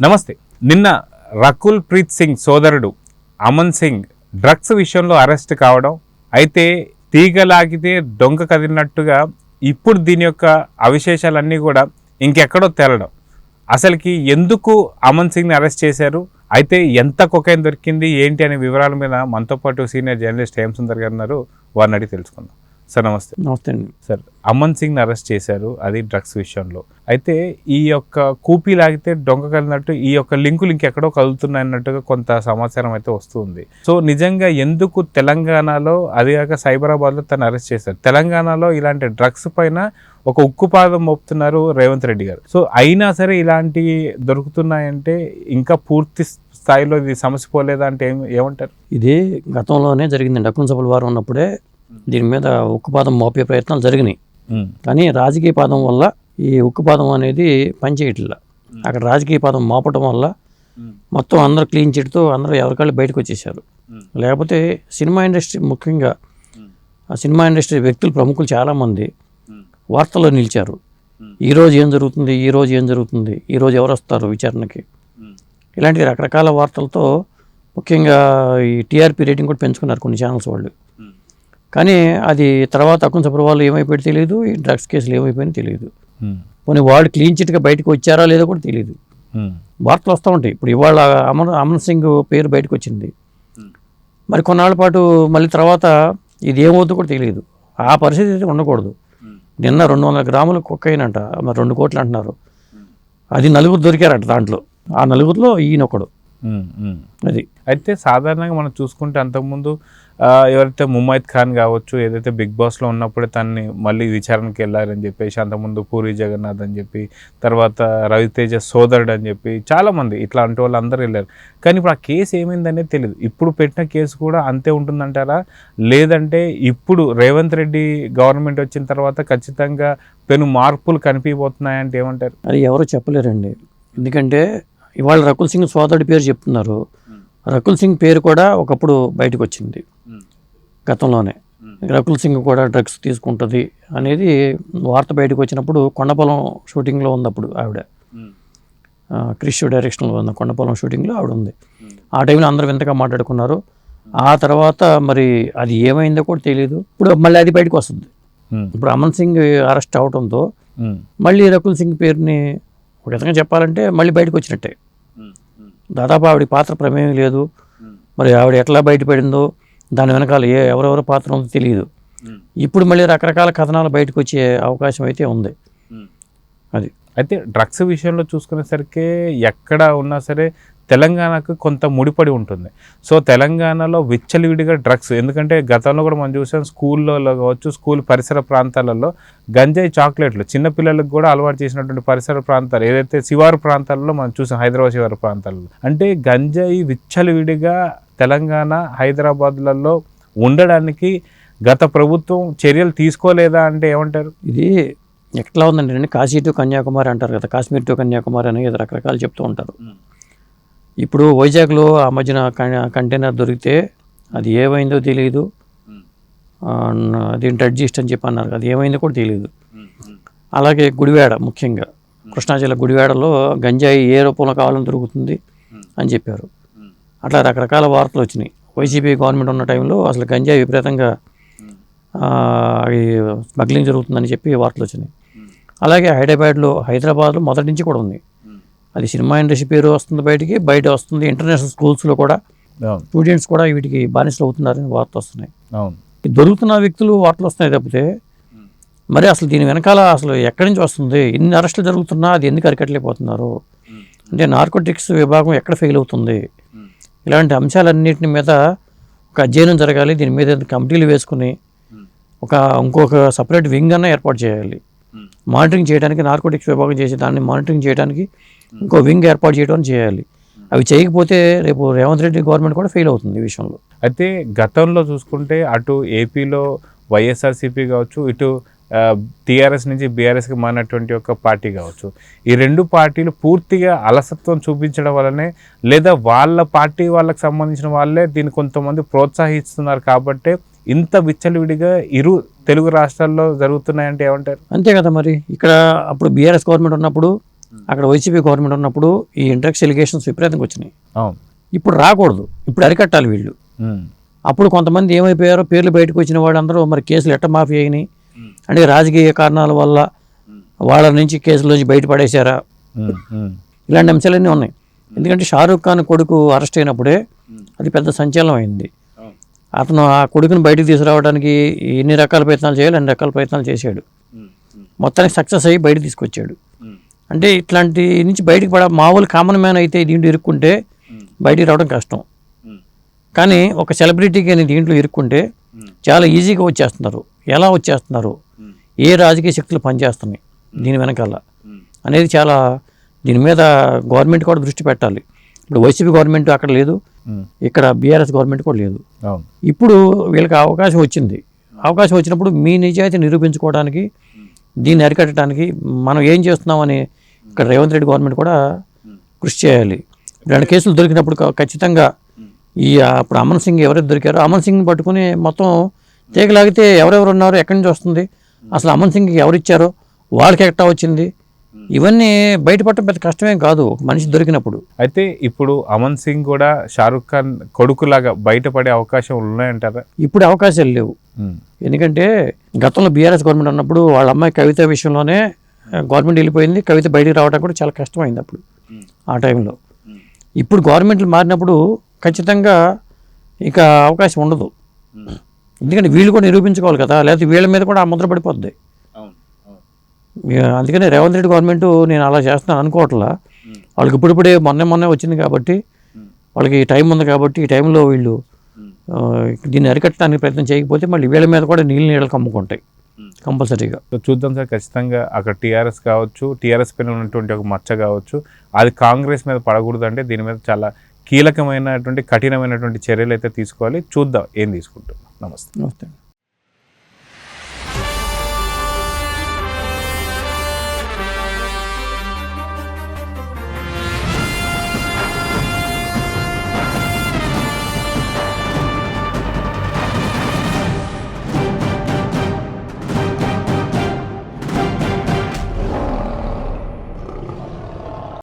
నమస్తే. నిన్న రకుల్ ప్రీత్ సింగ్ సోదరుడు అమన్ సింగ్ డ్రగ్స్ విషయంలో అరెస్ట్ కావడం, అయితే తీగలాగితే డొంక కదిలినట్టుగా ఇప్పుడు దీని యొక్క అవిశేషాలన్నీ కూడా ఇంకెక్కడో తేలడం. అసలుకి ఎందుకు అమన్ సింగ్ని అరెస్ట్ చేశారు, అయితే ఎంత కొకైన్ దొరికింది ఏంటి అనే వివరాల మీద మనతో పాటు సీనియర్ జర్నలిస్ట్ హేమ్ సుందర్ గారు ఉన్నారు. వారిని అడిగి తెలుసుకుందాం. సార్ నమస్తే. నమస్తే అండి. సార్, అమన్ సింగ్ని అరెస్ట్ చేశారు, అది డ్రగ్స్ విషయంలో. అయితే ఈ యొక్క కూపీ లాగితే డొంక కలిగినట్టు ఈ యొక్క లింకులు ఇంకెక్కడో కలుగుతున్నాయన్నట్టుగా కొంత సమాచారం అయితే వస్తుంది. సో నిజంగా ఎందుకు తెలంగాణలో, అది కాక సైబరాబాద్లో తను అరెస్ట్ చేశారు? తెలంగాణలో ఇలాంటి డ్రగ్స్ పైన ఒక ఉక్కుపాదం మోపుతున్నారు రేవంత్ రెడ్డి గారు. సో అయినా సరే ఇలాంటివి దొరుకుతున్నాయంటే ఇంకా పూర్తి స్థాయిలో ఇది సమస్య పోలేదా అంటే ఏమంటారు? ఇది గతంలోనే జరిగిందండి. అకున్ సభల వారు ఉన్నప్పుడే దీని మీద ఉక్కుపాదం మోపే ప్రయత్నాలు జరిగినాయి. కానీ రాజకీయ పాదం వల్ల ఈ ఉక్కుపాదం అనేది పనిచేయట్లా. అక్కడ రాజకీయ పాదం మోపటం వల్ల మొత్తం అందరూ క్లీన్ చిట్తో అందరూ ఎవరికాళ్ళు బయటకు వచ్చేసారు. లేకపోతే సినిమా ఇండస్ట్రీ, ముఖ్యంగా ఆ సినిమా ఇండస్ట్రీ వ్యక్తులు, ప్రముఖులు చాలామంది వార్తల్లో నిలిచారు. ఈరోజు ఏం జరుగుతుంది, ఈరోజు ఏం జరుగుతుంది, ఈరోజు ఎవరు వస్తారు విచారణకి, ఇలాంటి రకరకాల వార్తలతో ముఖ్యంగా ఈ టీఆర్పీ రేటింగ్ కూడా పెంచుకున్నారు కొన్ని ఛానల్స్ వాళ్ళు. కానీ అది తర్వాత అకున్ సభల వాళ్ళు ఏమైపోయి తెలియదు, ఈ డ్రగ్స్ కేసులు ఏమైపోయినా తెలియదు. పోనీ వాళ్ళు క్లీన్ చిట్గా బయటకు వచ్చారా లేదో కూడా తెలియదు. వార్తలు వస్తూ ఉంటాయి. ఇప్పుడు ఇవాళ అమన్ సింగ్ పేరు బయటకు వచ్చింది, మరి కొన్నాళ్ళ పాటు మళ్ళీ తర్వాత ఇది ఏమవుతుందో కూడా తెలియదు. ఆ పరిస్థితి అయితే ఉండకూడదు. నిన్న 200 గ్రాముల కొకైన్ అంట, మరి 2 కోట్లు అంటున్నారు. అది 4 దొరికారట. దాంట్లో ఆ 4లో ఈయనొకడు. అది అయితే సాధారణంగా మనం చూసుకుంటే అంతకుముందు ఎవరైతే ముమైత్ ఖాన్ కావచ్చు, ఏదైతే బిగ్ బాస్లో ఉన్నప్పుడే తనని మళ్ళీ విచారణకి వెళ్ళారని చెప్పేసి, అంతకుముందు పూరి జగన్నాథ్ అని చెప్పి, తర్వాత రవితేజ సోదరుడు అని చెప్పి చాలామంది ఇట్లాంటి వాళ్ళు అందరూ వెళ్ళారు. కానీ ఇప్పుడు ఆ కేసు ఏమైందనేది తెలియదు. ఇప్పుడు పెట్టిన కేసు కూడా అంతే ఉంటుందంటారా, లేదంటే ఇప్పుడు రేవంత్ రెడ్డి గవర్నమెంట్ వచ్చిన తర్వాత ఖచ్చితంగా పెను మార్పులు కనిపించబోతున్నాయంటే ఏమంటారు? అది ఎవరో చెప్పలేరండి. ఎందుకంటే ఇవాళ రకుల్ సింగ్ సోదరుడి పేరు చెప్తున్నారు. రకుల్ సింగ్ పేరు కూడా ఒకప్పుడు బయటకు వచ్చింది గతంలోనే. రకుల్ సింగ్ కూడా డ్రగ్స్ తీసుకుంటుంది అనేది వార్త బయటకు వచ్చినప్పుడు కొండపొలం షూటింగ్లో ఉంది. అప్పుడు ఆవిడ క్రిష్ డైరెక్షన్లో ఉన్న కొండపొలం షూటింగ్లో ఆవిడ ఉంది. ఆ టైంలో అందరూ వింతగా మాట్లాడుకున్నారు. ఆ తర్వాత మరి అది ఏమైందో కూడా తెలియదు. ఇప్పుడు మళ్ళీ అది బయటకు వస్తుంది. ఇప్పుడు అమన్ సింగ్ అరెస్ట్ అవడంతో మళ్ళీ రకుల్ సింగ్ పేరుని ఒక విధంగా చెప్పాలంటే మళ్ళీ బయటకు వచ్చినట్టే. దాదాపు ఆవిడ పాత్ర ప్రమేయం లేదు. మరి ఆవిడ ఎట్లా బయటపడిందో, దాని వెనకాల ఎవరెవరి పాత్ర ఉందో తెలియదు. ఇప్పుడు మళ్ళీ రకరకాల కథనాలు బయటకు వచ్చే అవకాశం అయితే ఉంది. అది అయితే డ్రగ్స్ విషయంలో చూసుకునేసరికి ఎక్కడ ఉన్నా సరే తెలంగాణకు కొంత ముడిపడి ఉంటుంది. సో తెలంగాణలో విచ్చలవిడిగా డ్రగ్స్, ఎందుకంటే గతంలో కూడా మనం చూసాం, స్కూల్లో కావచ్చు, స్కూల్ పరిసర ప్రాంతాలలో గంజాయి చాక్లెట్లు చిన్నపిల్లలకు కూడా అలవాటు చేసినటువంటి పరిసర ప్రాంతాలు, ఏదైతే శివారు ప్రాంతాలలో మనం చూసాం, హైదరాబాద్ శివారు ప్రాంతాలలో. అంటే గంజాయి విచ్చలవిడిగా తెలంగాణ, హైదరాబాద్లలో ఉండడానికి గత ప్రభుత్వం చర్యలు తీసుకోలేదా అంటే ఏమంటారు? ఇది ఎట్లా ఉందంటే కాశీ టు కన్యాకుమారి అంటారు కదా, కాశ్మీర్ టు కన్యాకుమారి అనేది రకరకాలు చెప్తూ ఉంటారు. ఇప్పుడు వైజాగ్లో ఆ మధ్యన కంటైనర్ దొరికితే అది ఏమైందో తెలియదు. అది డడ్జిస్ట్ అని చెప్పి అన్నారు, అది ఏమైందో కూడా తెలియదు. అలాగే గుడివాడ, ముఖ్యంగా కృష్ణా జిల్లా గుడివాడలో గంజాయి ఏ రూపంలో కావాలని దొరుకుతుంది అని చెప్పారు. అట్లా రకరకాల వార్తలు వచ్చినాయి. వైసీపీ గవర్నమెంట్ ఉన్న టైంలో అసలు గంజాయి విపరీతంగా స్మగ్లింగ్ జరుగుతుందని చెప్పి వార్తలు వచ్చినాయి. అలాగే హైదరాబాద్లో మొదటి నుంచి కూడా ఉంది. అది సినిమా ఇండస్ట్రీ పేరు వస్తుంది, బయట వస్తుంది. ఇంటర్నేషనల్ స్కూల్స్లో కూడా స్టూడెంట్స్ కూడా వీటికి బానిసలు అవుతున్నారని వార్తలు వస్తున్నాయి. దొరుకుతున్న వ్యక్తులు వార్తలు వస్తున్నాయి తప్పితే మరి అసలు దీని వెనకాల అసలు ఎక్కడి నుంచి వస్తుంది, ఇన్ని అరెస్టులు జరుగుతున్నా అది ఎందుకు అరికట్టలేకపోతున్నారు అంటే నార్కోటిక్స్ విభాగం ఎక్కడ ఫెయిల్ అవుతుంది, ఇలాంటి అంశాలన్నింటి మీద ఒక అధ్యయనం జరగాలి. దీని మీద కమిటీలు వేసుకుని ఇంకొక సపరేట్ వింగ్ అన్న ఏర్పాటు చేయాలి. మానిటరింగ్ చేయడానికి, నార్కోటిక్స్ విభాగం చేసి దాన్ని మానిటరింగ్ చేయడానికి ఇంకో వింగ్ ఏర్పాటు చేయడం చేయాలి. అవి చేయకపోతే రేపు రేవంత్ రెడ్డి గవర్నమెంట్ కూడా ఫెయిల్ అవుతుంది ఈ విషయంలో. అయితే గతంలో చూసుకుంటే అటు ఏపీలో వైఎస్ఆర్సీపీ కావచ్చు, ఇటు టీఆర్ఎస్ నుంచి బీఆర్ఎస్కి మారినటువంటి ఒక పార్టీ కావచ్చు, ఈ రెండు పార్టీలు పూర్తిగా అలసత్వం చూపించడం వల్లనే, లేదా వాళ్ళ పార్టీ వాళ్ళకి సంబంధించిన వాళ్ళే దీన్ని కొంతమంది ప్రోత్సహిస్తున్నారు కాబట్టి ఇంత విచ్చలవిడిగా ఇరు తెలుగు రాష్ట్రాల్లో జరుగుతున్నాయంటే ఏమంటారు? అంతే కదా. మరి ఇక్కడ అప్పుడు బీఆర్ఎస్ గవర్నమెంట్ ఉన్నప్పుడు అక్కడ వైసీపీ గవర్నమెంట్ ఉన్నప్పుడు ఈ డ్రగ్స్ ఎలిగేషన్స్ విపరీతంగా వచ్చినాయి. అవును. ఇప్పుడు రాకూడదు, ఇప్పుడు అరికట్టాలి వీళ్ళు. అప్పుడు కొంతమంది ఏమైపోయారో పేర్లు బయటకు వచ్చిన వాళ్ళందరూ మరి కేసులు ఎట్ట మాఫీ అయినాయి అంటే రాజకీయ కారణాల వల్ల వాళ్ళ నుంచి కేసుల నుంచి బయటపడేశారా, ఇలాంటి అంశాలన్నీ ఉన్నాయి. ఎందుకంటే షారూఖ్ ఖాన్ కొడుకు అరెస్ట్ అయినప్పుడే అది పెద్ద సంచలనం అయింది. అతను ఆ కొడుకుని బయటకు తీసుకురావడానికి ఎన్ని రకాల ప్రయత్నాలు చేయాలి అన్ని రకాల ప్రయత్నాలు చేశాడు. మొత్తానికి సక్సెస్ అయ్యి బయట తీసుకొచ్చాడు. అంటే ఇట్లాంటి నుంచి బయటకు మామూలు కామన్ మ్యాన్ అయితే దీంట్లో ఇరుక్కుంటే బయటికి రావడం కష్టం. కానీ ఒక సెలబ్రిటీకి అని దీంట్లో ఇరుక్కుంటే చాలా ఈజీగా వచ్చేస్తున్నారు. ఎలా వచ్చేస్తున్నారు, ఏ రాజకీయ శక్తులు పనిచేస్తున్నాయి దీని వెనకాల అనేది చాలా, దీని మీద గవర్నమెంట్ కూడా దృష్టి పెట్టాలి. ఇప్పుడు వైసీపీ గవర్నమెంట్ అక్కడ లేదు, ఇక్కడ బీఆర్ఎస్ గవర్నమెంట్ కూడా లేదు. ఇప్పుడు వీళ్ళకి అవకాశం వచ్చింది. అవకాశం వచ్చినప్పుడు మీ నిజాయితీ నిరూపించుకోవడానికి, దీన్ని అరికట్టడానికి మనం ఏం చేస్తున్నామని ఇక్కడ రేవంత్ రెడ్డి గవర్నమెంట్ కూడా కృషి చేయాలి. రెండు కేసులు దొరికినప్పుడు ఖచ్చితంగా అప్పుడు అమన్ సింగ్ ఎవరైతే దొరికారో అమన్ సింగ్ని పట్టుకుని మొత్తం తీగలాగితే ఎవరెవరు ఉన్నారో ఎక్కడి నుంచి వస్తుంది, అసలు అమన్ సింగ్కి ఎవరు ఇచ్చారో, వాళ్ళకి ఎట్టా వచ్చింది, ఇవన్నీ బయటపడటం పెద్ద కష్టమేం కాదు మనిషి దొరికినప్పుడు. అయితే ఇప్పుడు అమన్ సింగ్ కూడా షారుఖ్ ఖాన్ కొడుకులాగా బయటపడే అవకాశం ఉన్నాయంటారా? ఇప్పుడు అవకాశాలు లేవు. ఎందుకంటే గతంలో బీఆర్ఎస్ గవర్నమెంట్ ఉన్నప్పుడు వాళ్ళ అమ్మాయి కవిత విషయంలోనే గవర్నమెంట్ వెళ్ళిపోయింది, కవిత బయటికి రావడం కూడా చాలా కష్టమైంది అప్పుడు ఆ టైంలో. ఇప్పుడు గవర్నమెంట్లు మారినప్పుడు ఖచ్చితంగా ఇక అవకాశం ఉండదు. ఎందుకంటే వీళ్ళు కూడా నిరూపించుకోవాలి కదా, లేకపోతే వీళ్ళ మీద కూడా ఆ ముద్ర పడిపోద్ది. అందుకని రేవంత్ రెడ్డి గవర్నమెంట్ నేను అలా చేస్తున్నాను అనుకోవట్లా. వాళ్ళకి ఇప్పుడిప్పుడే మొన్నే వచ్చింది కాబట్టి వాళ్ళకి టైం ఉంది కాబట్టి ఈ టైంలో వీళ్ళు దీన్ని అరికట్టడానికి ప్రయత్నం చేయకపోతే మళ్ళీ వీళ్ళ మీద కూడా నీళ్ళు కమ్ముకుంటాయి కంపల్సరీగా. చూద్దాం సార్, ఖచ్చితంగా అక్కడ టీఆర్ఎస్ కావచ్చు, టీఆర్ఎస్ పైన ఉన్నటువంటి ఒక మచ్చ కావచ్చు, అది కాంగ్రెస్ మీద పడకూడదు అంటే దీని మీద చాలా కీలకమైనటువంటి కఠినమైనటువంటి చర్యలు అయితే తీసుకోవాలి. చూద్దాం ఏం తీసుకుంటాం. నమస్తే.